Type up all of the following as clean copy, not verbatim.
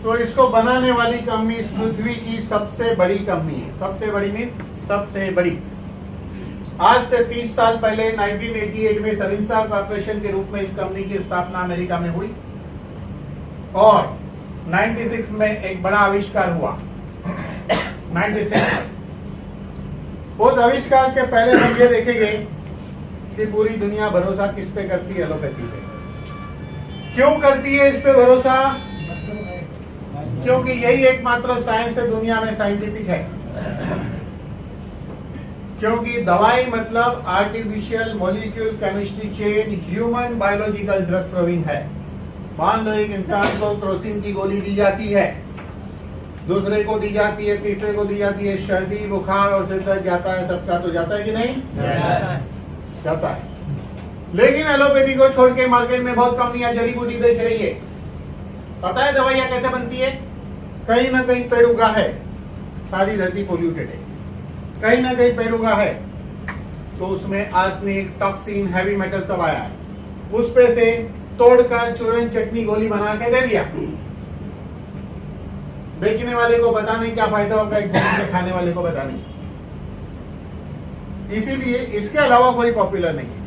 तो इसको बनाने वाली कंपनी इस पृथ्वी की सबसे बड़ी कंपनी है। सबसे बड़ी मीन सबसे बड़ी। आज से 30 साल पहले 1988 में सविंसा कॉर्पोरेशन के रूप में इस कंपनी की स्थापना अमेरिका में हुई और 96 में एक बड़ा आविष्कार हुआ। 96 उस आविष्कार के पहले हम ये देखेंगे कि पूरी दुनिया भरोसा किस पे करती है? एलोपैथी पे। क्यों करती है इस पे भरोसा? क्योंकि यही एकमात्र साइंस है दुनिया में साइंटिफिक है। क्योंकि दवाई मतलब artificial molecule chemistry chain human biological drug proving है। मान लो एक इंसान को क्रोसिन की गोली दी जाती है, दूसरे को दी जाती है, तीसरे को दी जाती है, सर्दी बुखार और सिर दर्द जाता है, सबका तो जाता है कि नहीं? जाता है। लेकिन एलोपैथी को छोड़ के मार्केट में बहुत कंपनियां जड़ी बूटी बेच रही है। पता है दवाइयां कैसे बनती है? कहीं ना कहीं पेड़ उगा है, सारी धरती पोल्यूटेड है, कहीं ना कहीं पेड़ उगा है तो उसमें आर्सेनिक, टॉक्सिन, हैवी मेटल सब आया है, उस पे से तोड़कर चूरन चटनी गोली बना के दे दिया। बेचने वाले को पता नहीं क्या फायदा होगा, एक से खाने वाले को पता नहीं। इसीलिए इसके अलावा कोई पॉपुलर नहीं है।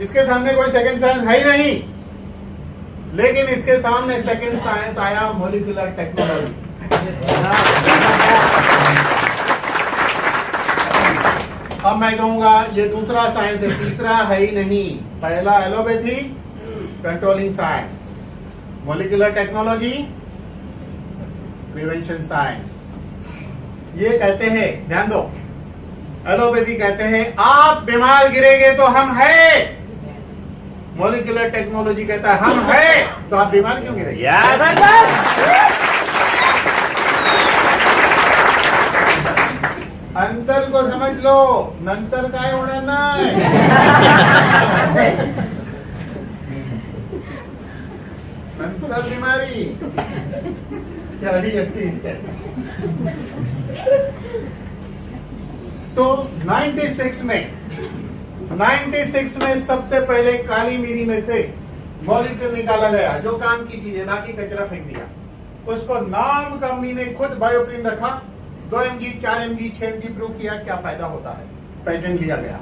इसके सामने कोई सेकंड साइंस है ही नहीं। लेकिन इसके सामने सेकंड साइंस आया, मॉलिक्यूलर टेक्नोलॉजी। अब मैं कहूंगा ये दूसरा साइंस है, तीसरा है ही नहीं। पहला allopathy, controlling science, molecular technology, prevention science. ये कहते हैं, ध्यान दो, एलोपैथी कहते हैं आप बीमार गिरेंगे तो हम है। मॉलिक्यूलर टेक्नोलॉजी कहता है हम है तो आप बीमार क्यों गिरेंगे? अंतर को समझ लो, नंतर काय होणार नाही। नंतर बीमारी तो 96 में सबसे पहले काली मिरी में से मॉलिक्यूल निकाला गया जो काम की चीज है, बाकी कचरा फेंक दिया। उसको नाम कंपनी ने खुद बायोप्रिन रखा। 2 mg, 4 mg, 6 mg प्रूव किया। क्या फायदा होता है? पेटेंट लिया गया।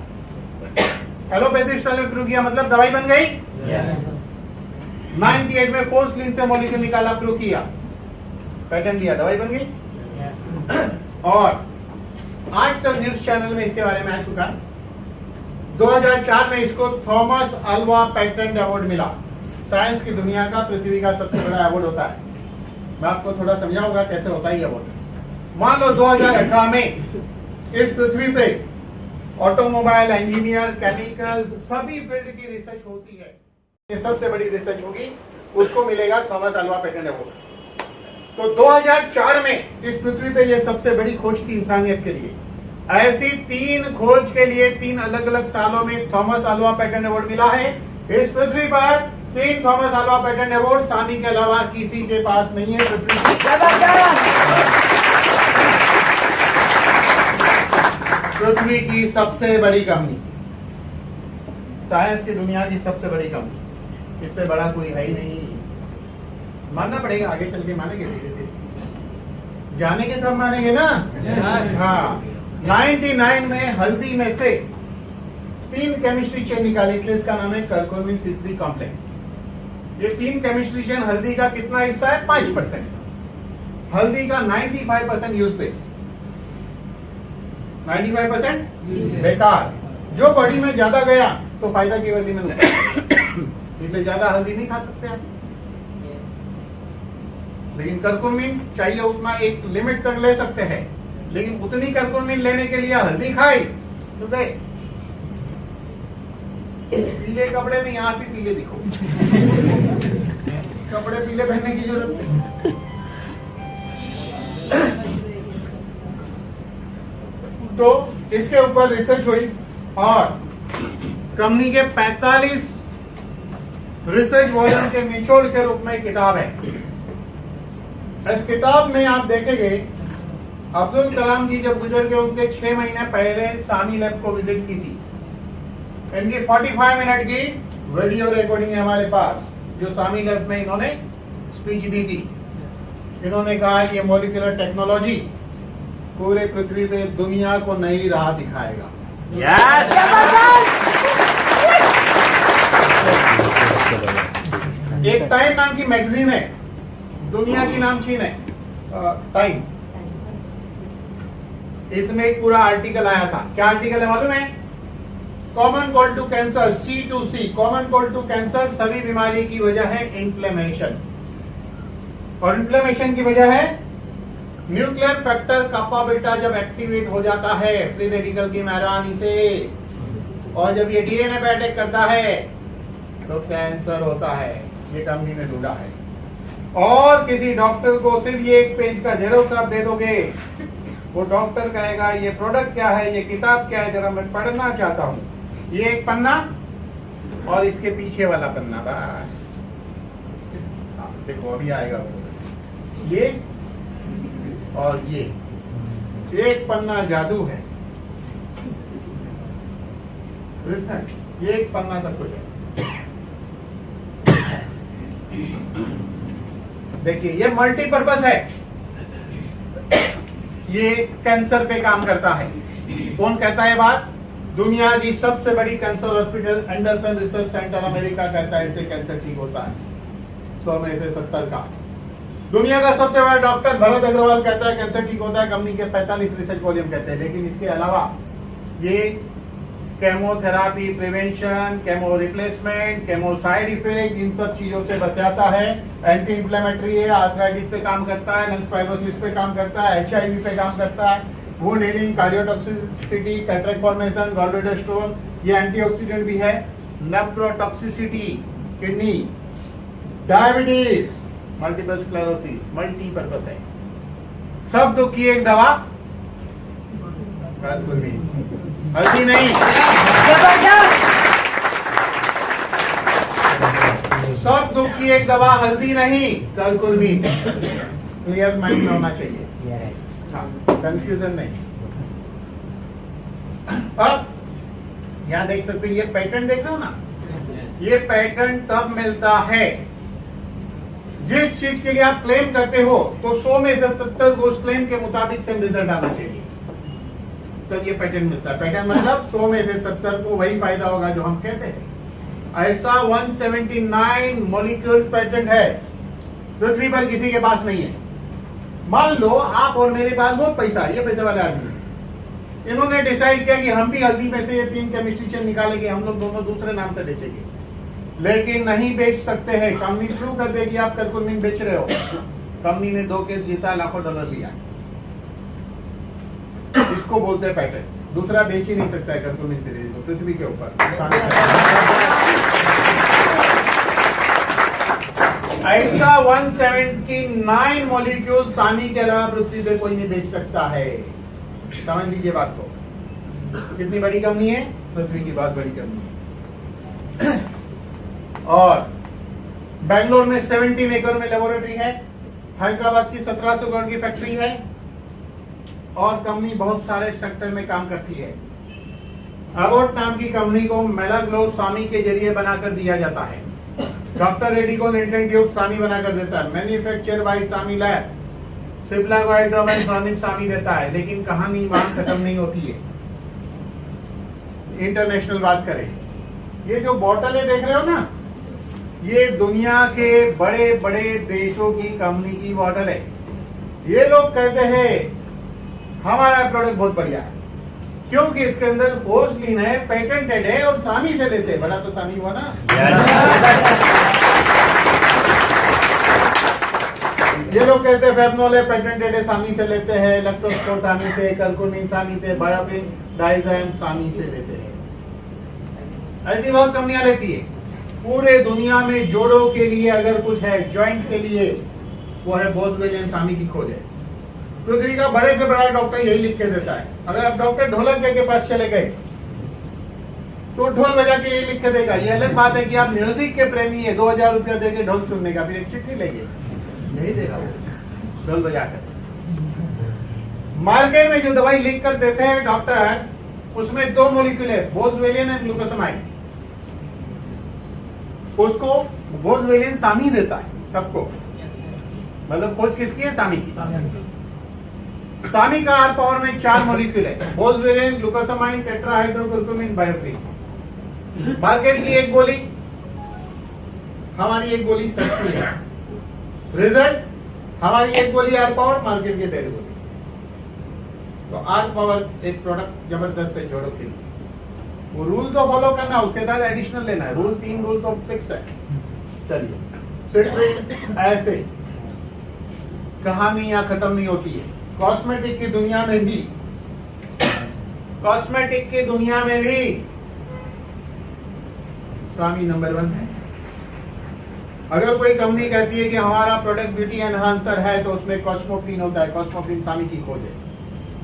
एलोपैथी स्टाइल में प्रूव किया मतलब दवाई बन गई। 98 में फोर्सलिन से मॉलिक्यूल निकाला, प्रूव किया, पेटेंट लिया, दवाई बन गई। और आज तक न्यूज चैनल में इसके बारे में आ चुका। 2004 में इसको थॉमस अल्वा पेटेंट अवार्ड मिला। साइंस की दुनिया का, पृथ्वी का सबसे बड़ा अवार्ड होता है। मैं आपको थोड़ा समझाऊंगा कैसे होता है ये अवार्ड। मान लो 2018 में इस पृथ्वी पे ऑटोमोबाइल, इंजीनियर, केमिकल, सभी फील्ड की रिसर्च होती है। ये सबसे बड़ी रिसर्च होगी, उसको मिलेगा थॉमस अल्वा पेटेंट अवार्ड। तो 2004 में इस पृथ्वी पे ये सबसे बड़ी खोज थी इंसानियत के लिए। ऐसी 3 खोज के लिए 3 अलग अलग सालों में थॉमस अल्वा पेटेंट अवार्ड मिला है। इस पृथ्वी पर 3 थॉमस अल्वा पेटेंट अवार्ड सामी के अलावा किसी के पास नहीं है। पृथ्वी की सबसे बड़ी कंपनी, साइंस की दुनिया की सबसे बड़ी कंपनी, इससे बड़ा कोई है ही नहीं। मानना पड़ेगा, आगे चल के मानेंगे, धीरे धीरे जानेंगे तब मानेंगे ना। हाँ, 99 में हल्दी में से 3 केमिस्ट्री चेन निकाली, इसलिए इसका नाम है करकुमिन C3 कॉम्प्लेक्स। ये 3 केमिस्ट्री चेन, हल्दी का कितना हिस्सा है? 5%। हल्दी का 95% यूजलेस, 95% बेकार। जो बॉडी में ज्यादा गया तो फायदा की हल्दी में नुकसान, इसलिए ज्यादा हल्दी नहीं खा सकते आप। लेकिन करकुमिन चाहिए उतना एक लिमिट तक ले सकते हैं, लेकिन उतनी करकुमिन लेने के लिए हल्दी खाई तो गए। पीले कपड़े नहीं, आप ही पीले दिखो। कपड़े पीले पहनने की जरूरत नहीं। तो इसके ऊपर रिसर्च हुई और कंपनी के 45 रिसर्च वॉल्यूम के निचोड़ के रूप में किताब है। इस किताब में आप देखेंगे अब्दुल कलाम जी जब गुजर गए उनके 6 महीने पहले सामी लैब को विजिट की थी। इनकी 45 मिनट की वीडियो रिकॉर्डिंग है हमारे पास, जो सामी लैब में इन्होंने स्पीच दी थी। इन्होंने कहा ये मॉलिक्यूलर टेक्नोलॉजी पूरे पृथ्वी पे दुनिया को नई राह दिखाएगा। एक टाइम नाम की मैगजीन है, दुनिया की नामचीन है टाइम, इसमें एक पूरा आर्टिकल आया था। क्या आर्टिकल है मालूम है? Common cold to cancer, C2C, common cold to cancer सभी बीमारी की वजह है इन्फ्लेमेशन, और इन्फ्लेमेशन की वजह है न्यूक्लियर फैक्टर कापा बीटा जब एक्टिवेट हो जाता है फ्री रेडिकल की मेहरबानी से, और जब ये डीएनए पे अटैक करता है तो कैंसर होता है। ये कंपनी ने ढूंढा है। और किसी डॉक्टर को सिर्फ ये एक पेज का जेरोक्स आप दे दोगे, वो डॉक्टर कहेगा ये प्रोडक्ट क्या है, ये किताब क्या है, जरा मैं पढ़ना चाहता हूं। ये एक पन्ना और इसके पीछे वाला पन्ना, बस। देखो अभी आएगा वो, ये और ये एक पन्ना जादू है, ये एक पन्ना सब कुछ है। देखिए ये मल्टीपर्पज है, ये कैंसर पे काम करता है। कौन कहता है बात? दुनिया की सबसे बड़ी cancer hospital Anderson research centre America कहता है इससे कैंसर ठीक होता है 100 में से 70 का। दुनिया का सबसे बड़ा डॉक्टर भरत अग्रवाल कहता है कैंसर ठीक होता है, कंपनी के 45 रिसर्च वॉल्यूम कहते हैं। लेकिन इसके अलावा ये chemotherapy prevention, chemo replacement, chemo side effect, इन सब चीजों से बचाता है। एंटी इंफ्लेमेटरी है, आर्थराइटिस पे काम करता है, लंग्स फाइब्रोसिस पे काम करता है, HIV पे काम करता है, wound healing, cardiotoxicity, cataract formation, gallbladder stone, ये एंटीऑक्सीडेंट भी है। Nephrotoxicity, kidney, diabetes, multiple sclerosis, multipurpose है। सब दुख की एक दवा, हल्दी नहीं, सब दुख की एक दवा हल्दी नहीं, करकुलमीन। क्लियर माइंड में होना चाहिए, कंफ्यूजन नहीं। अब यहां देख सकते हैं, ये पैटर्न देख रहे हो ना, ये पैटर्न तब मिलता है जिस चीज के लिए आप क्लेम करते हो तो 100 में से 70 को उस क्लेम के मुताबिक सेम रिजल्ट आना चाहिए, तब ये पैटर्न मिलता है। पैटर्न मतलब 100 में से 70 को वही फायदा होगा जो हम कहते हैं। ऐसा 179 मॉलिक्यूल पैटर्न है, पृथ्वी पर किसी के पास नहीं है। मान लो आप और मेरे पास बहुत पैसा है, ये पैसे वाले आदमी, इन्होंने डिसाइड किया कि हम भी हल्दी में से ये 3 केमिस्ट्री चेन निकालेंगे, हम लोग दोनों दूसरे नाम से बेचेंगे, लेकिन नहीं बेच सकते हैं। कंपनी शुरू कर देगी आप करकुलमीन बेच रहे हो। कंपनी ने 2 केस जीता, लाखों डॉलर लिया। इसको बोलते हैं पैटर्न। दूसरा बेच ही नहीं सकता है करकुलमीन सीरीज तो पृथ्वी के ऊपर। ऐसा 179 मॉलिक्यूल सानी के अलावा पृथ्वी पे कोई नहीं बेच सकता है। समझ लीजिए बात को, कितनी बड़ी कंपनी है, पृथ्वी की बहुत बड़ी कंपनी है। और बेंगलोर में 17 एकड़ में लेबोरेटरी है, हैदराबाद की 1700 करोड़ की फैक्ट्री है, और कंपनी बहुत सारे सेक्टर में काम करती है। अबोट नाम की कंपनी को मेलाग्लो सामी के जरिए बनाकर दिया जाता है। डॉक्टर रेड्डी को लिंटन ट्यूब सामी बनाकर देता है, मैन्युफैक्चर बाय सामी लैब। सिप्ला को हाइड्रोमैन सामी देता है। लेकिन कहानी वहां खत्म नहीं होती है। इंटरनेशनल बात करें, ये जो बोतलें देख रहे हो ना, ये दुनिया के बड़े बड़े देशों की कंपनी की बोतल है। ये लोग कहते हैं हमारा प्रोडक्ट बहुत बढ़िया है, क्योंकि इसके अंदर फोर्सलिन है, पेटेंटेड है, और सामी से लेते हैं। बड़ा तो सामी हुआ ना। ये लोग कहते हैं फेबनॉल है, पेटेंटेड है, सामी से लेते हैं, लैक्टोस्पोर सामी से, करकुलमीन सामी से, बायोपिन डाइजाम सामी से लेते हैं। ऐसी बहुत कंपनियां लेती है। पूरे दुनिया में जोड़ों के लिए अगर कुछ है, जॉइंट के लिए, वो है बोसवेलियन सामी की खोज है। पृथ्वी का बड़े से बड़ा डॉक्टर यही लिख के देता है। अगर आप डॉक्टर ढोलक के पास चले गए तो ढोल बजा के यही लिख के देगा। ये अलग बात है कि आप म्यूजिक के प्रेमी है, 2000 रुपया देके ढोल सुनने का, फिर एक चिट्ठी लेंगे, नहीं देगा वो ढोल बजा कर। मार्केट में जो दवाई लिख कर देते हैं डॉक्टर, उसमें 2 मॉलिक्यूल है, बोसवेलियन एंड ग्लूकोसामाइड। उसको बोसवेलियन सामी देता है सबको, मतलब खोज किसकी है? सामी की। सामी का आर पावर में 4 मॉलिक्यूल है, बोसवेरिन, ग्लूकोसामाइन, टेट्राहाइड्रोकुर्कुमिन, बायोटिन। मार्केट की एक गोली, हमारी एक गोली सस्ती है। रिजल्ट, हमारी एक गोली आर पावर, मार्केट की 1.5 गोली। तो आर पावर एक प्रोडक्ट जबरदस्त है जोड़ों के लिए। वो रूल तो फॉलो करना, उसके साथ एडिशनल लेना है। रूल 3 रूल तो फिक्स है। चलिए, सिट्रीन ऐसे कहानी यहाँ खत्म नहीं होती है। कॉस्मेटिक की दुनिया में भी, कॉस्मेटिक की दुनिया में भी स्वामी नंबर 1 है। अगर कोई कंपनी कहती है कि हमारा प्रोडक्ट ब्यूटी एनहांसर है तो उसमें कॉस्मोक्लीन होता है, कॉस्मोक्लीन सामी की खोज है।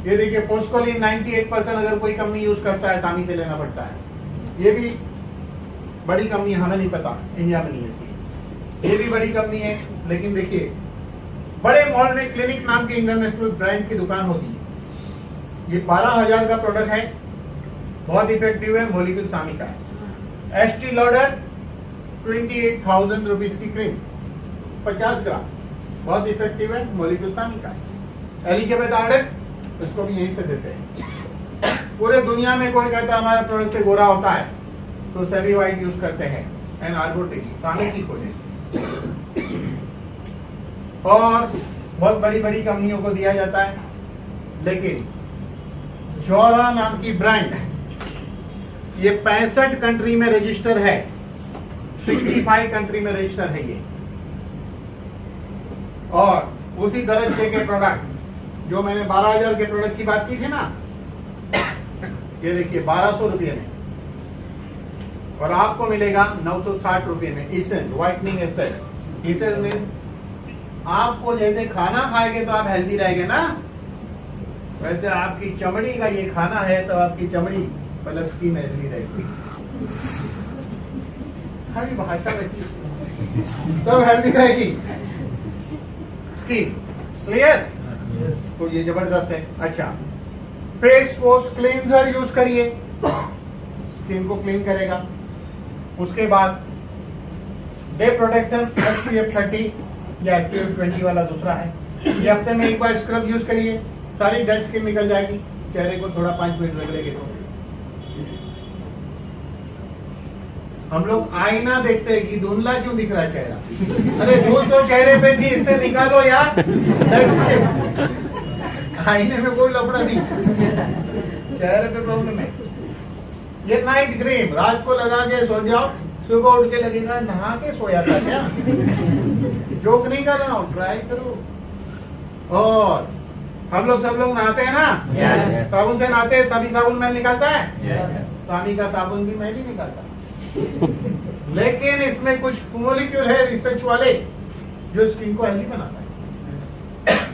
ये देखिए पोस्कोलिन 98% अगर कोई कंपनी यूज करता है सामी से लेना पड़ता है। ये भी बड़ी कंपनी, हमें नहीं पता इंडिया में नहीं है, ये भी बड़ी कंपनी है। लेकिन देखिए बड़े मॉल में क्लिनिक नाम की इंटरनेशनल ब्रांड की दुकान होती है। ये 12,000 का प्रोडक्ट है, बहुत इफेक्टिव है, मॉलिक्यूल सामी का है। एस्टी लॉडर 28,000 रुपीज की क्रीम 50 ग्राम, बहुत इफेक्टिव है, मॉलिक्यूल सामी का है। एलिजाबेथ आर्डन, इसको भी यहीं से देते हैं। पूरे दुनिया में कोई कहता है हमारा प्रोडक्ट से गोरा होता है तो सेवी वाइट यूज करते हैं। एंड आर्गोटिक सामी की खोजें। और बहुत बड़ी बड़ी कंपनियों को दिया जाता है। लेकिन जॉरा नाम की ब्रांड, ये 65 कंट्री में रजिस्टर है, 65 कंट्री में रजिस्टर है ये। और उसी दर्जे के प्रोडक्ट जो मैंने 12,000 के प्रोडक्ट की बात की थी ना, ये देखिए 1200 रुपये में, और आपको मिलेगा 960 रुपये में। Essence whitening essence, essence mean आपको जैसे खाना खाएंगे तो आप हेल्दी रहेंगे ना, वैसे आपकी चमड़ी का ये खाना है तो आपकी चमड़ी मतलब स्किन हेल्दी रहेगी। हरी भाषा बच्ची तब हेल्दी रहेगी स्किन। क्लियर? तो ये जबरदस्त है। अच्छा, फेस वॉश क्लींजर यूज करिए, स्किन को क्लीन करेगा। उसके बाद डे प्रोटेक्शन SPF 30 या SPF 20 वाला दूसरा है। ये हफ्ते में एक बार स्क्रब यूज करिए, सारी डेड स्किन निकल जाएगी। चेहरे को थोड़ा 5 मिनट रगड़ेंगे तो। हम लोग आईना देखते हैं कि धुंधला क्यों दिख रहा है चेहरा। अरे धूल तो चेहरे पे थी, इससे निकालो यार। आईने में कोई लफड़ा नहीं, चेहरे पे प्रॉब्लम है। ये नाइट क्रीम रात को लगा के सो जाओ, सुबह उठ के लगेगा नहा के सोया था क्या। जोक नहीं कर रहा हूँ, ट्राई करो। और हम लोग सब लोग नहाते हैं ना, yes. साबुन से नहाते हैं, तभी साबुन मैल निकालता है, yes. स्वामी का साबुन भी मैल ही निकालता है। लेकिन इसमें कुछ मॉलिक्यूल है रिसर्च वाले जो स्किन को हेल्दी बनाता है।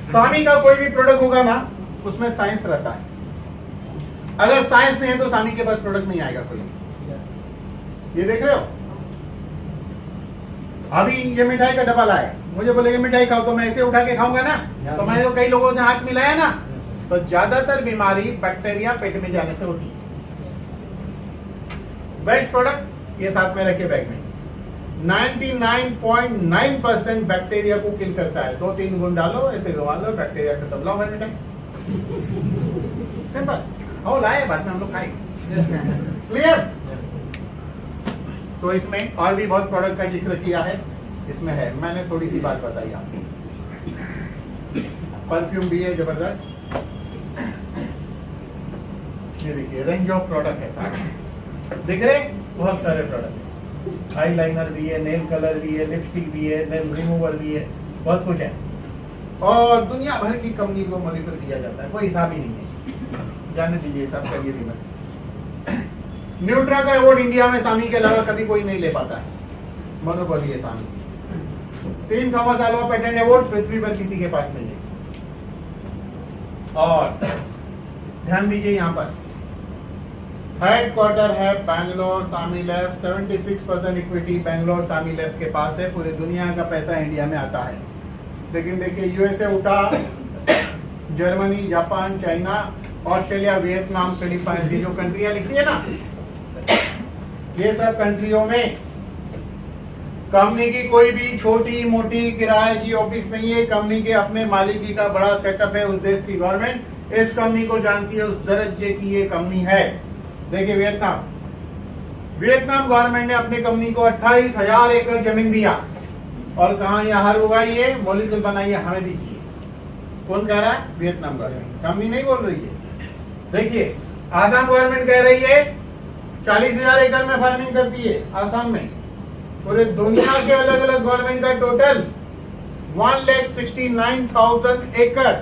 स्वामी का कोई भी प्रोडक्ट होगा ना, उसमें साइंस रहता है। अगर साइंस नहीं है तो स्वामी के पास प्रोडक्ट नहीं आएगा कोई। ये देख रहे हो, अभी ये मिठाई का डब्बा लाए, मुझे बोलेंगे मिठाई खाओ, तो मैं ऐसे उठा के खाऊंगा ना। तो मैंने तो कई लोगों से हाथ मिलाया ना, तो ज्यादातर बीमारी बैक्टीरिया पेट में जाने से होती है। बेस्ट प्रोडक्ट ये साथ में रखे बैग में, 99.9% बैक्टीरिया को किल करता है। 2-3 गुण डालो, ऐसे घुमा लो, बैक्टीरिया खत्म। लाओ भाई मिठाई, सिंपल। हो लाए, बाद में हम लोग खाएंगे। क्लियर? तो इसमें और भी बहुत प्रोडक्ट का जिक्र किया है, इसमें है, मैंने थोड़ी सी बात बताई आपको। परफ्यूम भी है जबरदस्त। ये देखिए रेंज ऑफ प्रोडक्ट है सारे, दिख रहे? बहुत सारे प्रोडक्ट है। आई लाइनर भी है, नेल कलर भी है, लिपस्टिक भी है, नेल रिमूवर भी है, बहुत कुछ है। और दुनिया भर की कंपनी को मॉलिक्यूल दिया जाता है, कोई हिसाब ही नहीं है। जाने दीजिए, सब करिए भी मत। न्यूट्रा का अवार्ड इंडिया में स्वामी के अलावा कभी कोई नहीं ले पाता है, मोनोपोली है स्वामी। 3 थॉमस अल्वा पेटेंट अवार्ड पृथ्वी पर किसी के पास नहीं है। और ध्यान दीजिए, यहाँ पर हेडक्वार्टर है बैंगलोर स्वामी लैब। 76% इक्विटी बैंगलोर स्वामी लैब के पास है। पूरी दुनिया का पैसा इंडिया में आता है। लेकिन देखिए यूएसए उठा, Germany, Japan, China, Australia, Vietnam, Philippine, ये जो कंट्रियां लिखी है ना, ये सब कंट्रियों में कंपनी की कोई भी छोटी मोटी किराए की ऑफिस नहीं है। कंपनी के अपने मालिकी का बड़ा सेटअप है। उस देश की गवर्नमेंट इस कंपनी को जानती है, उस दर्जे की ये कंपनी है। देखिए वियतनाम गवर्नमेंट ने अपनी कंपनी को 28,000 एकड़ जमीन दिया और कहा यह हर उगाई है, मॉलिक्यूल बनाई है, हमें दीजिए। कौन कह रहा है? Vietnam government. कंपनी नहीं बोल रही है। देखिए आसाम गवर्नमेंट कह रही है 40,000 एकड़ में फार्मिंग करती है आसाम में। पूरे दुनिया के अलग अलग गवर्नमेंट का टोटल 1,69,000 एकड़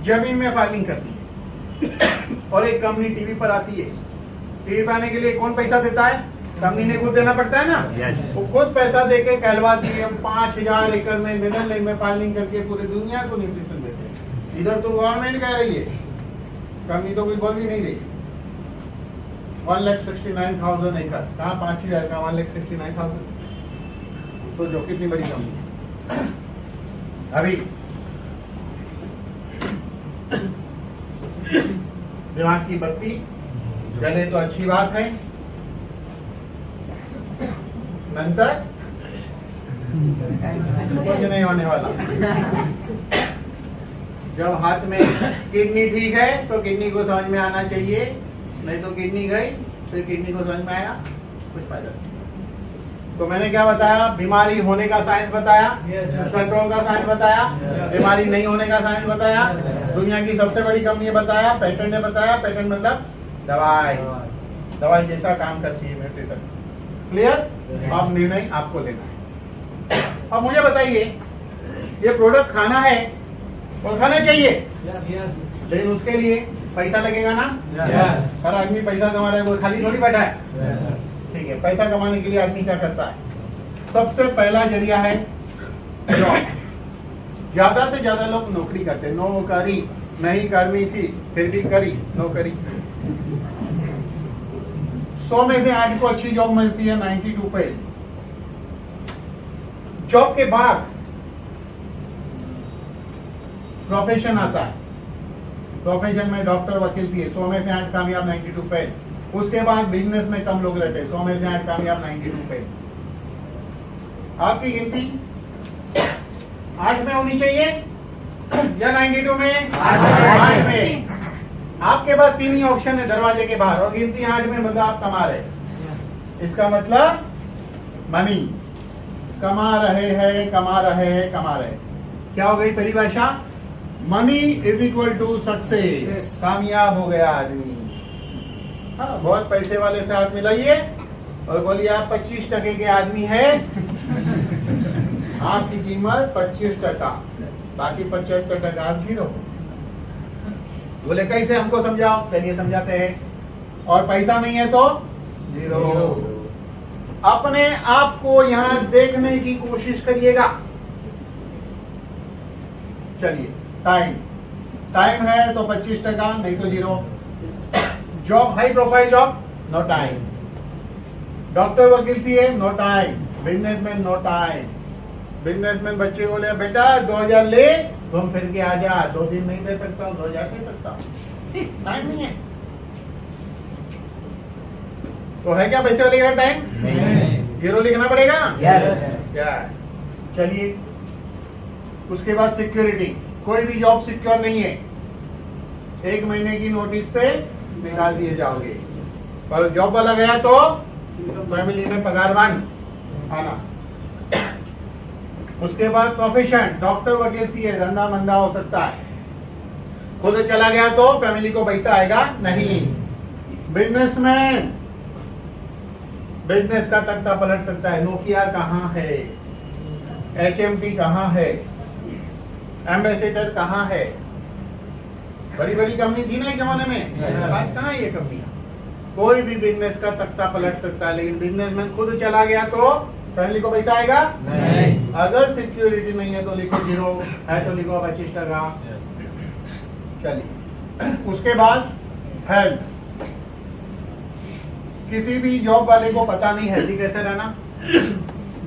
जमीन में फार्मिंग करती है। और एक कंपनी टीवी पर आती है। टीवी पर आने के लिए कौन पैसा देता है? कंपनी ने खुद देना पड़ता है ना। वो खुद पैसा देके कहलवाती है हम 5,000 एकड़ में नीदरलैंड में फार्मिंग करके पूरी दुनिया को न्यूट्रिशन देते हैं। इधर तो गवर्नमेंट कह रही है, कंपनी तो कोई बोल भी नहीं रही। 1,69,000 एकड़, कहाँ 5,000 का 1,69,000। तो जो कितनी बड़ी कंपनी है। अभी दिमाग की बत्ती जले तो अच्छी बात है, नंतर कुछ नहीं होने वाला। जब हाथ में किडनी ठीक है तो किडनी को समझ में आना चाहिए, नहीं तो किडनी गई तो किडनी को समझ में आया कुछ फायदा नहीं। तो मैंने क्या बताया? बीमारी होने का साइंस बताया, कंट्रोल का साइंस बताया, बीमारी नहीं होने का साइंस बताया, दुनिया की सबसे बड़ी कंपनी बताया, पेटेंट ने बताया। पेटेंट मतलब दवाई जैसा काम करती है न्यूट्रिशन। क्लियर? अब निर्णय आपको लेना है। अब मुझे बताइए ये प्रोडक्ट खाना है और खाना चाहिए, लेकिन उसके लिए पैसा लगेगा ना। हर आदमी पैसा कमा रहा है, वो खाली थोड़ी बैठा है। ठीक है, पैसा कमाने के लिए आदमी क्या करता है? सबसे पहला जरिया है जॉब। ज्यादा से ज्यादा लोग नौकरी करते हैं। नौकरी नहीं करनी थी फिर भी करी नौकरी। 100 में से 8 को अच्छी जॉब मिलती है, 92 पे। जॉब के बाद प्रोफेशन आता है। प्रोफेशन में डॉक्टर वकील थी, 100 में से 8 कामयाब, 92 पे। उसके बाद बिजनेस में कम लोग रहते हैं, 100 में से 8 कामयाब, 92 पे। आपकी गिनती 8 में होनी चाहिए या 92 में? 8 में। आपके पास 3 ही ऑप्शन है दरवाजे के बाहर, और गिनती 8 में, मतलब आप कमा रहे। इसका मतलब मनी कमा रहे हैं, कमा रहे हैं, कमा रहे। क्या हो गई परिभाषा? Money is equal to success. कामयाब हो गया आदमी। हाँ, बहुत पैसे वाले से हाथ मिलाइए और बोलिए आप 25% के आदमी हैं। आपकी कीमत 25%, बाकी 75% आप जीरो। बोले कैसे? हमको समझाओ। चलिए समझाते हैं। और पैसा नहीं है तो जीरो। अपने आप को यहां देखने की कोशिश करिएगा। चलिए टाइम है तो 25%, नहीं तो zero. Job high profile job, no time. Doctor वकील थी है, no time. Businessman, no time. Businessman बच्चे को ले, बेटा 2,000 ले, घूम फिर के आ जा। 2 दिन नहीं दे सकता हूँ, 2,000 दे सकता हूँ। टाइम नहीं है तो है क्या पैसे वाले का टाइम? जीरो लिखना पड़ेगा। चलिए उसके बाद सिक्योरिटी। कोई भी जॉब सिक्योर नहीं है। 1 महीने की नोटिस पे निकाल दिए जाओगे। पर जॉब वाला गया तो फैमिली में पगार बंद आना। उसके बाद प्रोफेशन, डॉक्टर वकील थी है, धंधा मंदा हो सकता है। खुद चला गया तो फैमिली को पैसा आएगा नहीं। बिजनेसमैन, बिजनेस का तख्ता पलट सकता है। नोकिया कहाँ है? HMT कहाँ है? एम्बेसडर कहाँ है? बड़ी बड़ी कंपनी थी ना एक जमाने में, आज कहाँ है ये कंपनियां? कोई भी बिजनेस का तख्ता पलट सकता है, लेकिन बिजनेसमैन खुद चला गया तो फैमिली को पैसा आएगा नहीं। अगर सिक्योरिटी नहीं है तो लिखो जीरो, है तो लिखो 25%। चलिए उसके बाद हेल्थ। किसी भी जॉब वाले को पता नहीं हेल्थी कैसे रहना।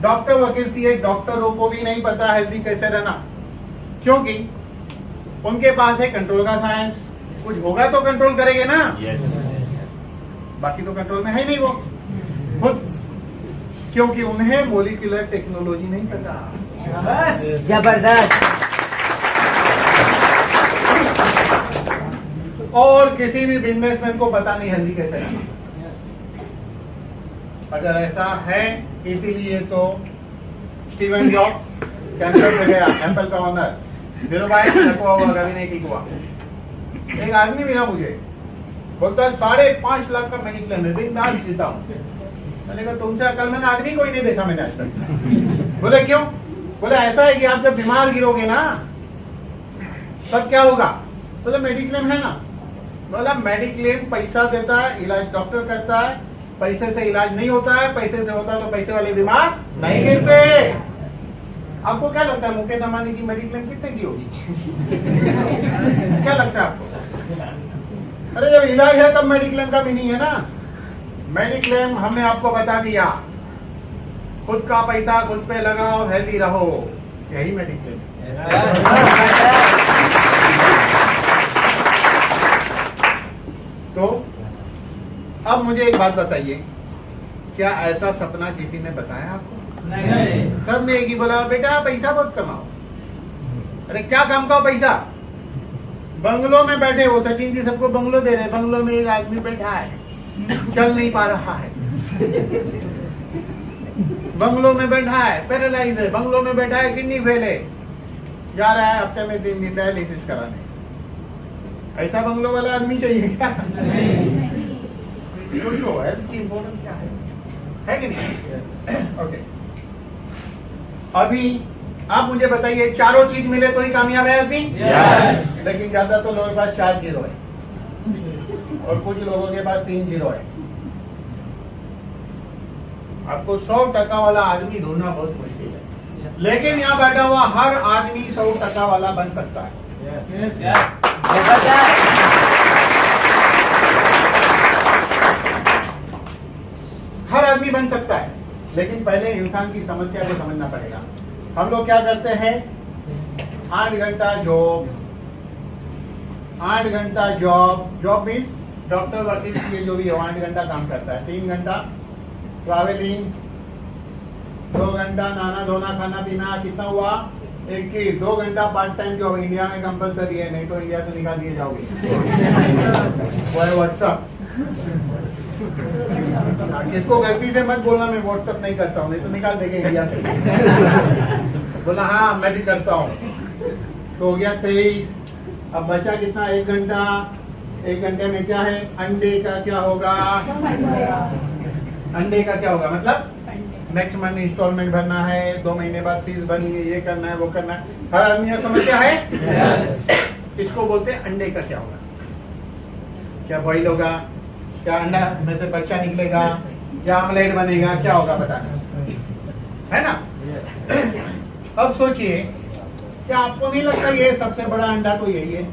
डॉक्टर वकील सी है, डॉक्टरों को भी नहीं पता हेल्थी कैसे रहना, क्योंकि उनके पास है कंट्रोल का साइंस। कुछ होगा तो कंट्रोल करेंगे ना। बाकी तो कंट्रोल में है नहीं वो खुद। क्योंकि उन्हें मोलिकुलर टेक्नोलॉजी नहीं पता। जबरदस्त। और किसी भी बिजनेसमैन को पता नहीं हल्दी कैसे लाना। अगर ऐसा है, इसीलिए तो स्टीवन जॉब कैंसर से गया, एप्पल का ऑनर, 0 हुआ, कभी नहीं ठीक हुआ। एक आदमी मिला मुझे, बोलता है 5.5 लाख का मेडिक्लेम है, बिंदास जीता हूँ। मैंने कहा तुमसे अकलमंद आदमी कोई नहीं देखा मैंने आज तक। बोले क्यों? बोले ऐसा है कि आप जब बीमार गिरोगे ना तब क्या होगा? बोले मेडिक्लेम है ना। बोला मेडिक्लेम पैसा देता है, इलाज डॉक्टर करता है, पैसे से इलाज नहीं होता है, पैसे से होता है तो पैसे वाले बीमार नहीं गिरते। आपको क्या लगता है मुकेश अंबानी की मेडिक्लेम कितने की होगी? क्या लगता है आपको? अरे जब इलाज है तब मेडिक्लेम का भी नहीं है ना। मेडिक्लेम हमने आपको बता दिया, खुद का पैसा खुद पे लगाओ, हेल्दी रहो, यही मेडिक्लेम। तो अब मुझे एक बात बताइए, क्या ऐसा सपना किसी ने बताया आपको? नहीं। सब ने एक ही बोला बेटा पैसा बहुत कमाओ। अरे क्या काम का पैसा? बंगलों में बैठे हो, सचिन जी सबको बंगलो दे रहे, बंगलों में एक आदमी बैठा है, चल नहीं पा रहा है, बंगलों में बैठा है, पैरालाइज है, बंगलों में बैठा है, किडनी फेल है, जा रहा है हफ्ते में 3 दिन डायलिसिस कराने। ऐसा बंगलो वाला आदमी चाहिए क्या? सोचो हेल्थ की इम्पोर्टेंस क्या है कि नहीं? ओके, अभी आप मुझे बताइए, चारों चीज मिले तो ही कामयाब है आदमी? लेकिन ज्यादा तो लोगों के पास 4 जीरो है और कुछ लोगों के पास 3 जीरो है। आपको 100% वाला आदमी ढूंढना बहुत मुश्किल है, लेकिन यहाँ बैठा हुआ हर आदमी 100% वाला बन सकता है। हर आदमी बन सकता है, लेकिन पहले इंसान की समस्या को समझना पड़ेगा। हम लोग क्या करते हैं, 8 घंटा जॉब, 8 घंटा जॉब मीन डॉक्टर वकील के जो भी 8 घंटा काम करता है, 3 घंटा ट्रैवलिंग, 2 घंटा नहाना धोना खाना पीना, कितना हुआ 21, 2 घंटा पार्ट टाइम जॉब। इंडिया में कंपलसरी है, नहीं तो इंडिया से निकाल दिए जाओगे। व्हाट्सअप किसको गलती से मत बोलना मैं व्हाट्सअप नहीं करता हूँ, नहीं तो निकाल देंगे इंडिया से। बोला हाँ मैं भी करता हूँ, तो हो गया 23। अब बचा कितना, 1 घंटा। 1 घंटे में क्या है, अंडे का क्या होगा? अंडे का क्या होगा मतलब नेक्स्ट मंथ इंस्टॉलमेंट भरना है, 2 महीने बाद फीस भरनी है, ये करना है वो करना है। हर आदमी यह समझता है। इसको बोलते हैं अंडे का क्या होगा, क्या बॉइल होगा, क्या अंडा में से बच्चा निकलेगा, क्या आमलेट बनेगा, क्या होगा बताना है ना। अब सोचिए, क्या आपको नहीं लगता ये सबसे बड़ा अंडा तो यही है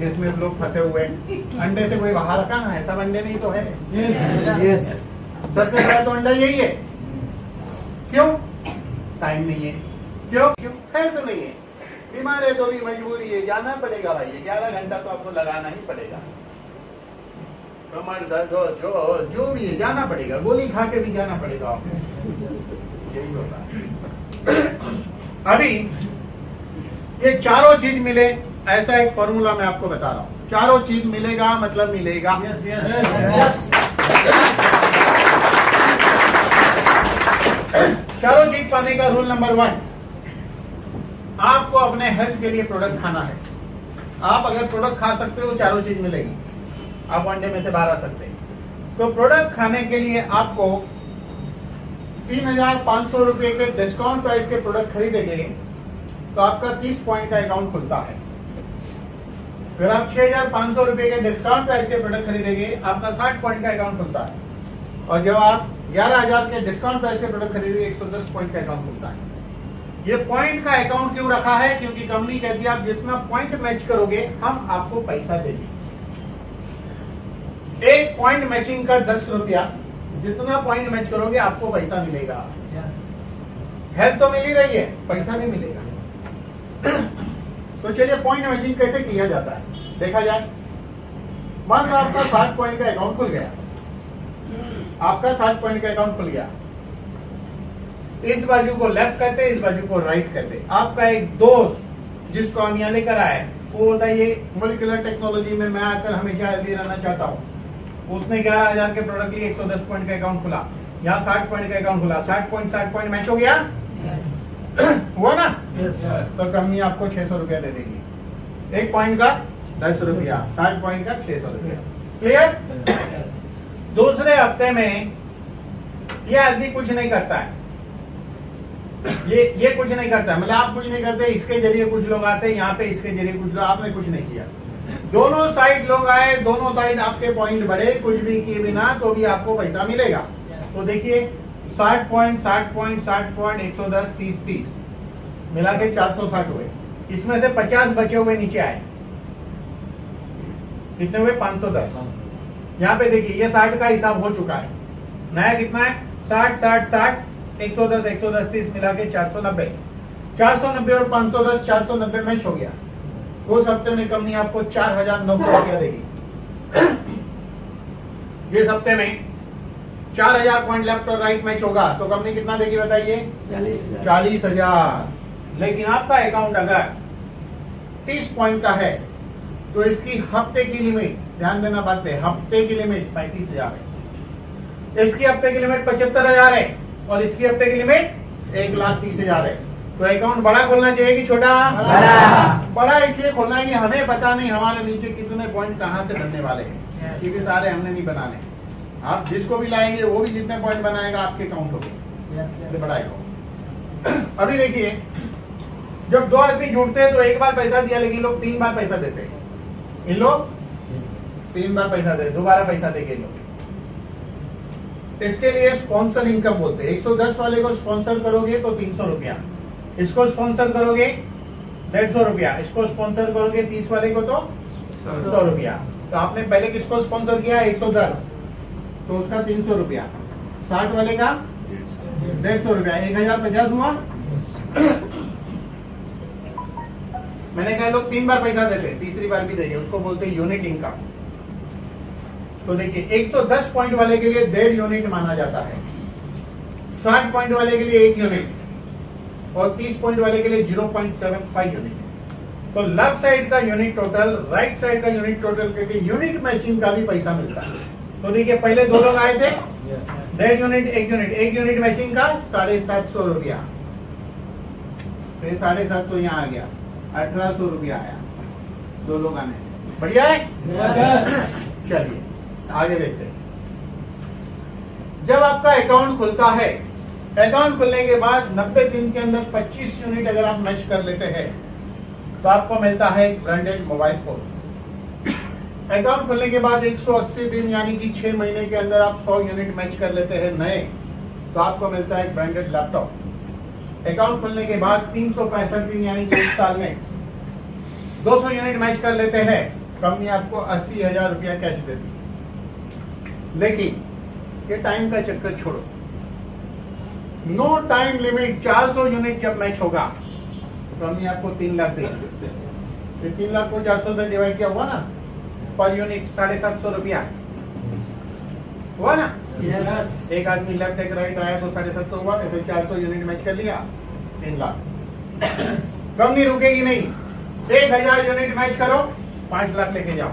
जिसमें लोग फंसे हुए हैं? अंडे से कोई बाहर रखा ना है, सब अंडे नहीं तो है। सबसे बड़ा तो अंडा यही है। क्यों? टाइम नहीं है। क्यों? हेल्थ नहीं है, बीमार है तो भी मजबूरी है, जाना पड़ेगा भाई, 11 घंटा तो आपको लगाना ही पड़ेगा। कमर दर्द हो जो भी है जाना पड़ेगा, गोली खा के भी जाना पड़ेगा आपको, यही होगा। अभी ये चारों चीज मिले, ऐसा एक फॉर्मूला मैं आपको बता रहा हूँ। चारों चीज मिलेगा मतलब मिलेगा। चारों चीज पाने का रूल नंबर 1, आपको अपने हेल्थ के लिए प्रोडक्ट खाना है। आप अगर प्रोडक्ट खा सकते हो चारों चीज मिलेगी, आप अंडे में से बाहर आ सकते हैं। तो प्रोडक्ट खाने के लिए आपको 3,500 रुपए के डिस्काउंट प्राइस के प्रोडक्ट खरीदेंगे तो आपका 30 पॉइंट का अकाउंट खुलता है। फिर आप 6,500 रुपए के डिस्काउंट प्राइस के प्रोडक्ट खरीदेंगे, आपका 60 पॉइंट का अकाउंट खुलता है। और जब आप 11,000 के डिस्काउंट प्राइस के प्रोडक्ट खरीदेंगे, 110 पॉइंट का अकाउंट खुलता है। ये पॉइंट का अकाउंट क्यों रखा है? क्योंकि कंपनी कहती है आप जितना पॉइंट मैच करोगे हम आपको पैसा देंगे। एक पॉइंट मैचिंग का 10 रुपया, जितना पॉइंट मैच करोगे आपको पैसा मिलेगा। हेल्थ तो मिल ही रही है, पैसा भी मिलेगा। तो चलिए पॉइंट मैचिंग कैसे किया जाता है देखा जाए। मान लो आपका 60 पॉइंट का अकाउंट खुल गया, आपका 60 पॉइंट का अकाउंट खुल गया। इस बाजू को लेफ्ट करते, इस बाजू को राइट करते। आपका एक दोस्त जिसको हम यहाँ लेकर आए, वो बोलता है ये मोलिकुलर टेक्नोलॉजी में मैं आकर हमेशा हेल्दी रहना चाहता हूँ। उसने 11,000 के प्रोडक्ट लिए 110 पॉइंट का अकाउंट खुला, यहाँ 60 पॉइंट का अकाउंट खुला, 60 पॉइंट मैच हो गया। हुआ ना? तो कंपनी आपको 600 रुपया दे देगी। एक पॉइंट का 10 रुपया, 60 पॉइंट का 600 रुपया। क्लियर? दूसरे हफ्ते में ये आदमी कुछ नहीं करता है, ये कुछ नहीं करता है, मतलब आप कुछ नहीं करते, इसके जरिए कुछ लोग आते हैं यहाँ पे, इसके जरिए कुछ लोग, आपने कुछ नहीं किया। दोनों साइड लोग आए, दोनों साइड आपके पॉइंट बढ़े, कुछ भी किए बिना, तो भी आपको पैसा मिलेगा। तो देखिए 60 पॉइंट 110 30 मिला के 460 हुए। इसमें से 50 बचे हुए नीचे आए, कितने हुए? 510। यहाँ पे देखिए ये 60 का हिसाब हो चुका है, नया कितना है? 60 110 30 मिला के 490 और 510 490 मैच हो गया। उस हफ्ते में कंपनी आपको 4,900 रुपया देगी। जिस हफ्ते में 4,000 पॉइंट लेफ्ट और राइट मैच होगा तो कंपनी कितना देगी बताइए? 40,000। लेकिन आपका अकाउंट अगर 30 पॉइंट का है तो इसकी हफ्ते की लिमिट, ध्यान देना बात है, हफ्ते की लिमिट 35,000 है, इसकी हफ्ते की लिमिट 75,000 है और इसकी हफ्ते की लिमिट 1,30,000 है। तो अकाउंट बड़ा खोलना चाहिए कि छोटा? बड़ा इसलिए खोलना है कि हमें पता नहीं हमारे नीचे कितने पॉइंट कहाँ से बनने वाले हैं, क्योंकि सारे हमने नहीं बनाने। आप जिसको भी लाएंगे वो भी जितने पॉइंट बनाएगा आपके काउंट होंगे, बड़ा अकाउंट। अभी देखिए जब दो आदमी जुड़ते हैं तो एक बार पैसा दिया, लेकिन लोग 3 बार पैसा देते हैं। इन लोग 3 बार पैसा दे, दोबारा पैसा देंगे लोग। इसके लिए स्पॉन्सर इनकम बोलते हैं। 110 वाले को स्पॉन्सर करोगे तो 300 रुपया, इसको स्पॉन्सर करोगे 150 रुपया, इसको स्पॉन्सर करोगे 30 वाले को तो 100 रुपया। तो आपने पहले किसको स्पॉन्सर किया? 110, तो उसका 300 रुपया। 60 वाले का 150 रुपया, 1,050 हुआ। मैंने कहा लोग 3 बार पैसा देते, तीसरी बार भी देंगे, उसको बोलते हैं यूनिट इनकम। तो देखिए 110 पॉइंट वाले के लिए 1.5 यूनिट माना जाता है, 60 पॉइंट वाले के लिए 1 यूनिट और 30 पॉइंट वाले के लिए 0.75 यूनिट। तो लेफ्ट साइड का यूनिट टोटल, राइट साइड का यूनिट टोटल करके यूनिट मैचिंग का भी पैसा मिलता है। तो देखिए पहले 2 लोग आए थे, 1.5 यूनिट 1 यूनिट मैचिंग का 750 रुपया, तो 750 यहाँ आ गया, 1,800 रुपया आया, 2 लोग आने। बढ़िया है? चलिए आगे देखते हैं। जब आपका अकाउंट खुलता है, अकाउंट खुलने के बाद 90 दिन के अंदर 25 यूनिट अगर आप मैच कर लेते हैं तो आपको मिलता है एक ब्रांडेड मोबाइल फोन। अकाउंट खुलने के बाद 180 दिन यानी कि 6 महीने के अंदर आप 100 यूनिट मैच कर लेते हैं नए, तो आपको मिलता है एक ब्रांडेड लैपटॉप। अकाउंट खुलने के बाद 365 दिन यानी कि 1 साल में 200 यूनिट मैच कर लेते हैं, कंपनी आपको 80,000 रुपया कैश देती है। लेकिन ये टाइम का चक्कर छोड़ो, नो टाइम लिमिट 400 यूनिट जब मैच होगा तो हमने आपको 3 लाख देंगे। 3 लाख को 400 से डिवाइड किया हुआ ना, पर यूनिट 750 रुपया हुआ ना। एक आदमी लेफ्ट एक राइट आया तो 750 हुआ, ऐसे 400 यूनिट मैच कर लिया, 3 लाख। कंपनी रुकेगी नहीं, 1,000 यूनिट मैच करो 5 लाख लेके जाओ,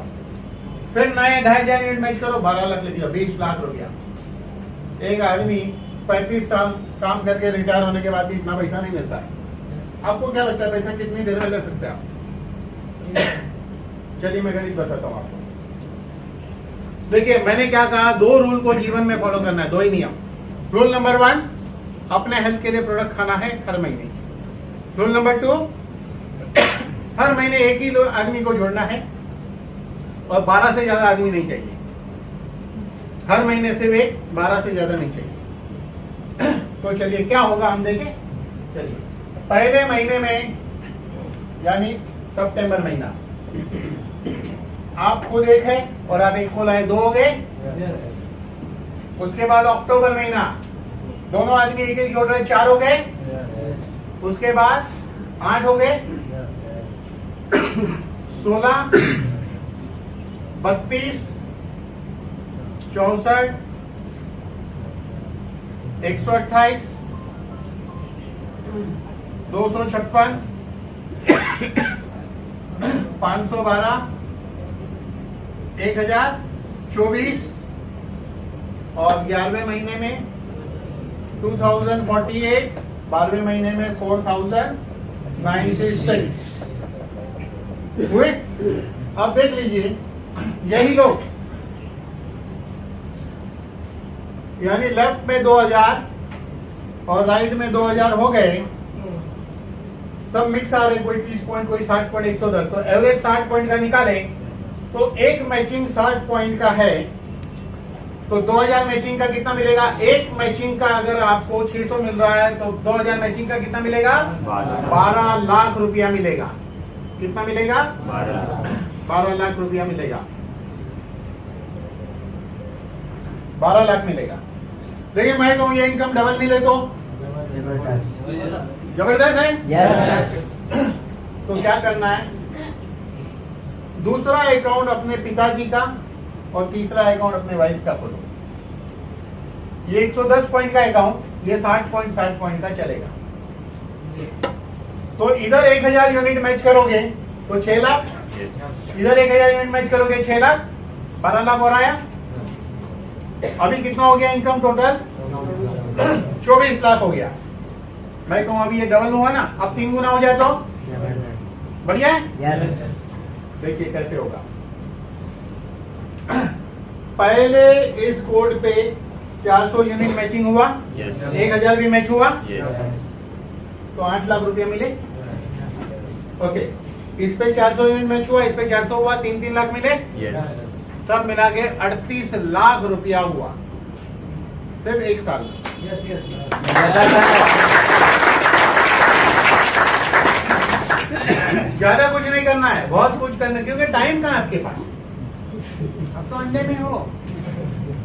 फिर नए 2,500 यूनिट मैच करो 12 लाख लेके जाओ, 20 लाख रुपया। एक आदमी 35 साल काम करके रिटायर होने के बाद भी इतना पैसा नहीं मिलता है। आपको क्या लगता है पैसा कितनी देर में ले सकते हैं आप? चलिए मैं गणित बताता हूँ आपको। देखिए मैंने क्या कहा, 2 रूल को जीवन में फॉलो करना है, 2 ही नियम। रूल नंबर 1, अपने हेल्थ के लिए प्रोडक्ट खाना है हर महीने। रूल नंबर 2, हर महीने एक ही आदमी को जोड़ना है और 12 से ज्यादा आदमी नहीं चाहिए। हर महीने से वे 12 से ज्यादा नहीं चाहिए। तो चलिए क्या होगा हम देखें। चलिए पहले महीने में यानी सितंबर महीना आप खुद एक है और आप एक खोला है, 2 हो गए। उसके बाद अक्टूबर महीना दोनों आदमी एक एक जोड़ रहे, 4 हो गए। उसके बाद 8 हो गए, 16, 32, 64, 128, 256, 512, 1024 और 11वें महीने में 2048, 12वें महीने में 4096 हुए। अब देख लीजिए, यही लोग यानी लेफ्ट में 2000 और राइट में 2000 हो गए, सब मिक्स आ रहे, कोई 30 पॉइंट, कोई 60 पॉइंट, 110, तो एवरेज 60 पॉइंट का निकाले तो एक मैचिंग 60 पॉइंट का है, तो 2000 मैचिंग का कितना मिलेगा? एक मैचिंग का अगर आपको 600 मिल रहा है तो 2000 मैचिंग का कितना मिलेगा? 12 लाख रुपया मिलेगा। कितना मिलेगा? 12 लाख रुपया मिलेगा। 12 लाख मिलेगा। देखिए मैं कहूँ ये इनकम डबल मिले तो जबरदस्त है। तो क्या करना है? दूसरा अकाउंट अपने पिताजी का और तीसरा अकाउंट अपने वाइफ का खोलो। ये 110 पॉइंट का अकाउंट, ये 60 पॉइंट का चलेगा। तो इधर 1000 यूनिट मैच करोगे तो 6 लाख, इधर 1000 यूनिट मैच करोगे 6 लाख, 12 लाख हो रहा है। अभी कितना हो गया इनकम टोटल? 24 लाख हो गया। मैं कहूँ अभी ये डबल हुआ ना, अब 3 गुना हो जाए तो बढ़िया है। देखिए कैसे होगा। पहले इस कोड पे 400 यूनिट मैचिंग हुआ, 1000 भी मैच हुआ, तो 8 लाख रुपया मिले। ओके, इस पे 400 यूनिट मैच हुआ, इस पे 400 हुआ, 3 लाख मिले। सब मिला के 38 लाख रुपया हुआ सिर्फ एक साल में। ज्यादा कुछ नहीं करना है, बहुत कुछ करना है, क्योंकि टाइम कहाँ आपके पास? अब तो अंडे में हो,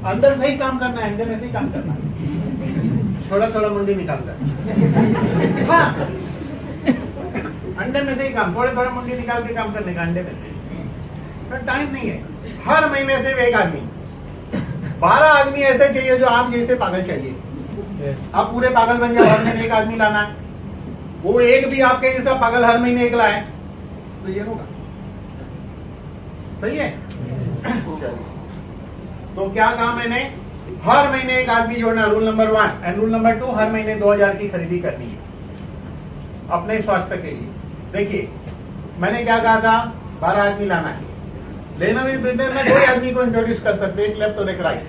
अंदर से ही काम करना है, अंडे में से ही काम करना है, थोड़ा थोड़ा मुंडी निकालकर। हाँ, अंडे में से ही काम, थोड़ा थोड़ा मुंडी निकाल के काम करने का अंडे में से। तो टाइम नहीं है। हर महीने से एक आदमी, 12 आदमी ऐसे चाहिए जो आप जैसे पागल चाहिए। आप पूरे पागल बन जाओ, हर महीने एक आदमी लाना है। वो एक भी आपके जैसा पागल हर महीने एक लाए तो ये होगा। सही है। तो क्या काम है? हर महीने एक आदमी जोड़ना, rule number 1। And rule number 2, हर महीने 2000 की खरीदी करनी है अपने स्वास्थ्य के लिए। देखिए मैंने क्या कहा था, 12 आदमी लाना है। लेना भी बिजनेस में 2 आदमी को इंट्रोड्यूस कर सकते, एक लेफ्ट और एक राइट।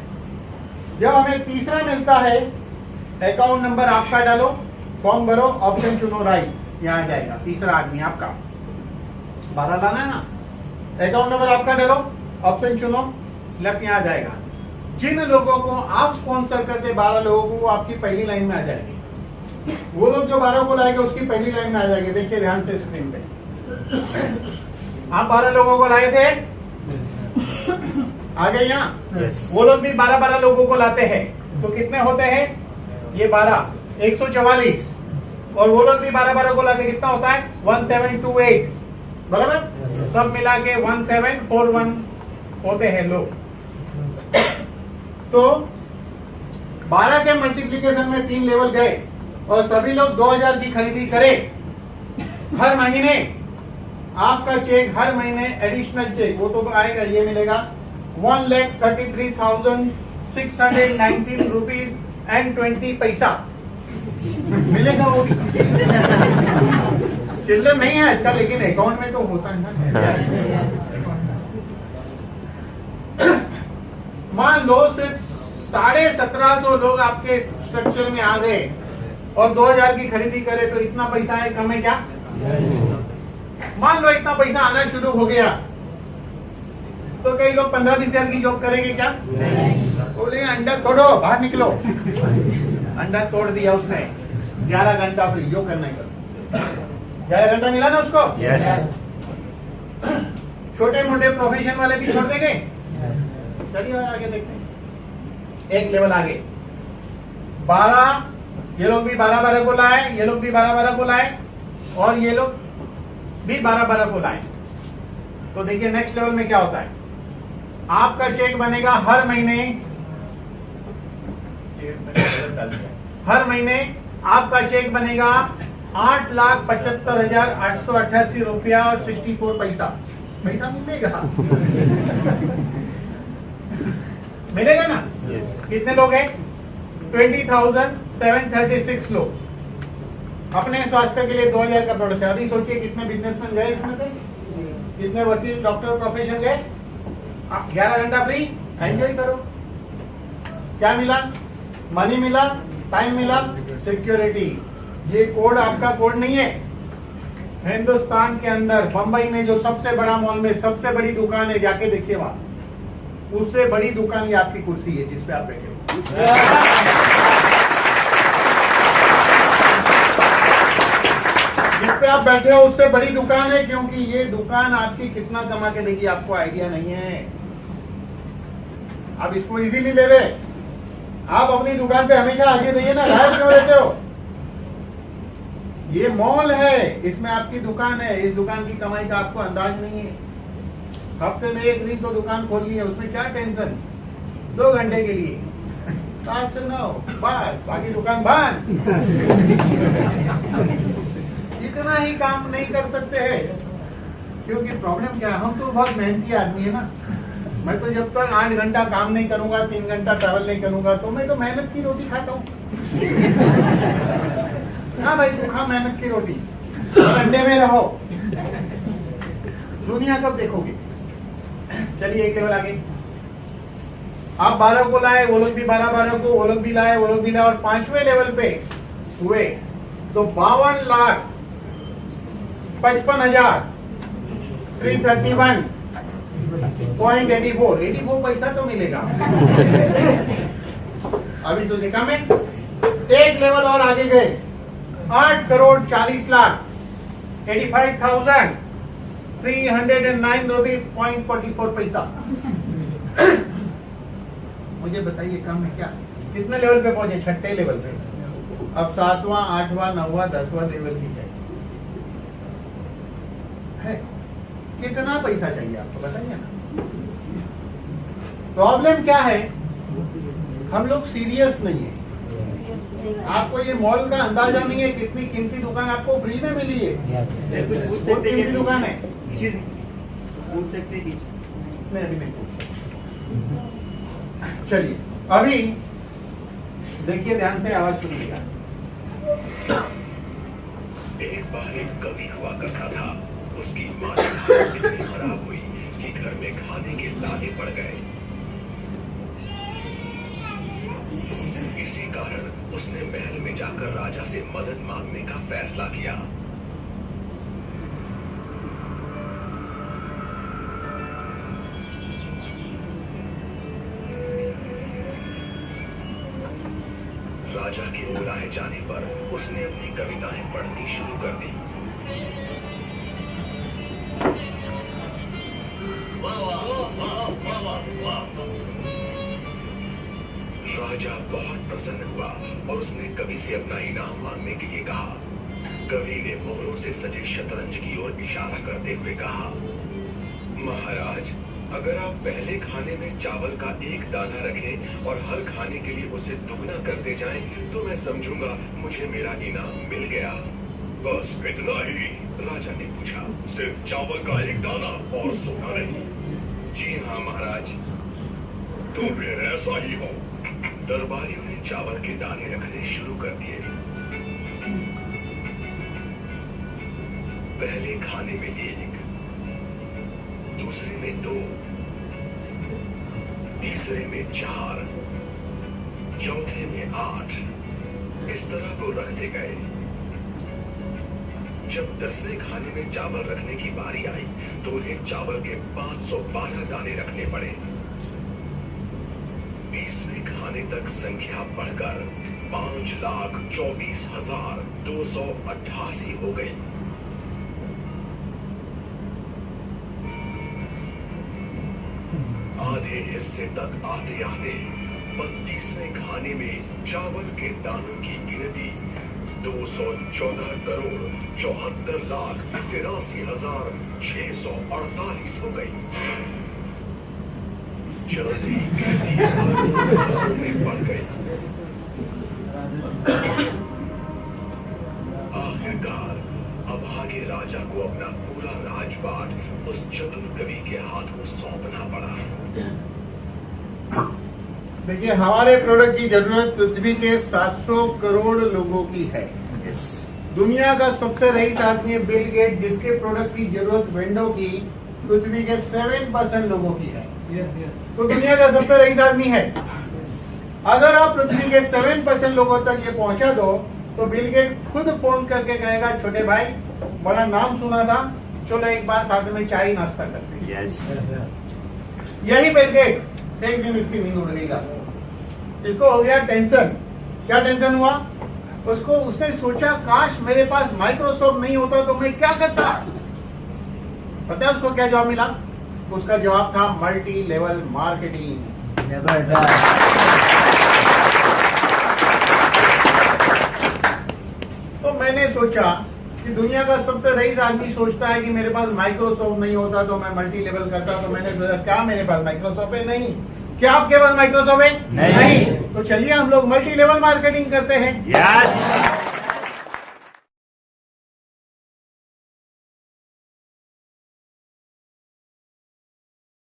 जब हमें तीसरा मिलता है, अकाउंट नंबर आपका डालो, फॉर्म भरो, ऑप्शन चुनो, राइट, यहाँ आ जाएगा तीसरा आदमी आपका। 12 लाना है ना, अकाउंट नंबर आपका डालो, ऑप्शन चुनो, लेफ्ट, यहाँ आ जाएगा। जिन लोगों को आप स्पॉन्सर करते 12 लोगों को, वो आपकी पहली लाइन में आ जाएंगे। वो लोग जो 12 को लाएंगे उसकी पहली लाइन में आ जाएंगे। देखिए ध्यान से स्क्रीन पे, आप 12 लोगों को लाए थे, आ गए यहाँ। वो लोग भी 12 लोगों को लाते हैं, तो कितने होते हैं? ये 12, 144। और वो लोग भी 12 को लाते, कितना होता है? 1728, बराबर। सब मिला के 1741 होते हैं लोग। तो 12 के मल्टीप्लीकेशन में 3 लेवल गए और सभी लोग 2000 की खरीदी करें हर महीने। आपका चेक हर महीने एडिशनल चेक वो तो आएगा, ये मिलेगा 1,33,619 रुपीज एंड 20 पैसा मिलेगा। वो भी चिल्लर नहीं है आजकल, लेकिन अकाउंट में तो होता है ना। मान लो सिर्फ 1750 लोग आपके स्ट्रक्चर में आ गए और 2000 की खरीदी करे, तो इतना पैसा है कम है क्या? मान लो इतना पैसा आना शुरू हो गया, तो कई लोग 15-20 हजार की जॉब करेंगे क्या? बोले अंडा तोड़ो, बाहर निकलो। अंडा तोड़ दिया उसने, 11 घंटा फ्री, जो करना है करो। 11 घंटा मिला ना उसको। छोटे मोटे प्रोफेशन वाले भी छोड़ देंगे। चलिए और आगे देखते हैं, एक लेवल आगे। 12, ये लोग भी 12 को लाए, ये लोग भी 12 को लाए, और ये लोग भी 12 को लाए। तो देखिए नेक्स्ट लेवल में क्या होता है। आपका चेक बनेगा हर महीने, हर महीने आपका चेक बनेगा 8,75,888 रुपया और 64 पैसा मिलेगा। मिलेगा ना? कितने लोग हैं? 20,736 लोग। अपने स्वास्थ्य के लिए 2,000 का प्रोडक्ट है। अभी सोचिए कितने बिजनेसमैन गए इसमें से, कितने वकील डॉक्टर प्रोफेशन गए। 11 घंटा फ्री एंजॉय करो। क्या मिला? मनी मिला, टाइम मिला, सिक्योरिटी। ये कोड आपका कोड नहीं है। हिंदुस्तान के अंदर बंबई में जो सबसे बड़ा मॉल में सबसे बड़ी दुकान है, जाके देखिए वहां, उससे बड़ी दुकान ये आपकी कुर्सी है जिस पे आप बैठे हो। जिस पे आप बैठे हो उससे बड़ी दुकान है, क्योंकि ये दुकान आपकी कितना कमा के देगी आपको आइडिया नहीं है। आप इसको इजीली ले रहे। आप अपनी दुकान पे हमेशा आगे रहिए ना, गायब क्यों रहते हो? ये मॉल है, इसमें आपकी दुकान है। इस दुकान की कमाई का आपको अंदाज नहीं है। हफ्ते में एक दिन तो दुकान खोलनी है, उसमें क्या टेंशन? 2 घंटे के लिए 7 से 9 बस, बाकी दुकान बंद। इतना ही काम नहीं कर सकते हैं, क्योंकि प्रॉब्लम क्या है, हम तो बहुत मेहनती आदमी है ना। मैं तो जब तक 8 घंटा काम नहीं करूंगा, 3 घंटा ट्रैवल नहीं करूंगा, तो मैं तो मेहनत की रोटी खाता हूँ। हाँ भाई, तू खा मेहनत की रोटी, अंडे में रहो, दुनिया कब देखोगे? चलिए एक लेवल आगे। आप 12 को लाए, वो लोग भी 12 को, वो लोग भी लाए, वो लोग भी लाए, और 5वें लेवल पे हुए तो 52,55,331.84 84 पैसा तो मिलेगा। अभी तो देखा मैं, एक लेवल और आगे गए, 8,40,85,309 रुपीज 0.44 पैसा। मुझे बताइए कम है क्या? कितने लेवल पे पहुंचे? 6ठे लेवल पे। अब 7वां, 8वां, 9वां, 10वां लेवल की है। कितना पैसा चाहिए आपको बताइए ना। प्रॉब्लम क्या है, हम लोग सीरियस नहीं है। आपको ये मॉल का अंदाजा नहीं है कितनी कीमती दुकान आपको फ्री में मिली है। बहुत कीमती दुकान है। पूछ सकते हैं? नहीं, अभी नहीं पूछ। चलिए अभी देखिए ध्यान से, आवाज सुनिएगा। एक बार एक कवि हुआ करता था। उसकी माँ की हालत इतनी खराब हुई कि घर में खाने के लाले पड़ गए। इसी कारण उसने महल में जाकर राजा से मदद मांगने का फैसला किया। राजा के बुलाए जाने पर उसने अपनी कविताएं पढ़नी शुरू कर दी। राजा बहुत प्रसन्न हुआ और उसने कवि से अपना इनाम मांगने के लिए कहा। कवि ने मोहरों से सजे शतरंज की ओर इशारा करते हुए कहा, महाराज, अगर आप पहले खाने में चावल का एक दाना रखें और हर खाने के लिए उसे दुगना करते जाएं, तो मैं समझूंगा मुझे मेरा इनाम मिल गया। बस इतना ही? राजा ने पूछा। सिर्फ चावल का एक दाना और सोना नहीं? जी हाँ महाराज। तो फिर ऐसा ही हो। दरबारियों ने चावल के दाने रखने शुरू कर दिए। पहले खाने में 1, दूसरे में 2, तीसरे में 4, चौथे में 8। इस तरह को रखते गए। जब 10वें खाने में चावल रखने की बारी आई तो उन्हें चावल के 512 दाने रखने पड़े। 20वें खाने तक संख्या बढ़कर 5,24,288 हो गई। आधे हिस्से तक आते आते 32वें खाने में चावल के दानों की गिनती 214,74,83,648 हो गई। चलती में पड़ गई। आखिरकार अभागे राजा को अपना पूरा राजपाट उस चतुर कवि के हाथों सौंपना पड़ा। देखिए, हमारे प्रोडक्ट की जरूरत पृथ्वी के 700 करोड़ लोगों की है। दुनिया का सबसे रईस आदमी है बिल गेट, जिसके प्रोडक्ट की जरूरत विंडो की पृथ्वी के 7% लोगों की है। तो दुनिया का सबसे रईस आदमी है। अगर आप पृथ्वी के 7% लोगों तक ये पहुंचा दो तो बिल गेट खुद फोन करके कहेगा, छोटे भाई बड़ा नाम सुना था, चलो एक बार साथ में चाय नाश्ता करते हैं। यही बिल गेट एक दिन इसकी नींद उड़ गई। इसको हो गया टेंशन। क्या टेंशन हुआ उसको? उसने सोचा, काश मेरे पास माइक्रोसॉफ्ट नहीं होता तो मैं क्या करता। पता है उसको क्या जवाब मिला? उसका जवाब था मल्टी लेवल मार्केटिंग। तो मैंने सोचा कि दुनिया का सबसे रईस आदमी सोचता है कि मेरे पास माइक्रोसॉफ्ट नहीं होता तो मैं मल्टी लेवल करता। तो मैंने सोचा, क्या मेरे पास माइक्रोसॉफ्ट है? नहीं। क्या आपके पास माइक्रोसॉफ्ट है? नहीं। तो चलिए हम लोग मल्टी लेवल मार्केटिंग करते हैं।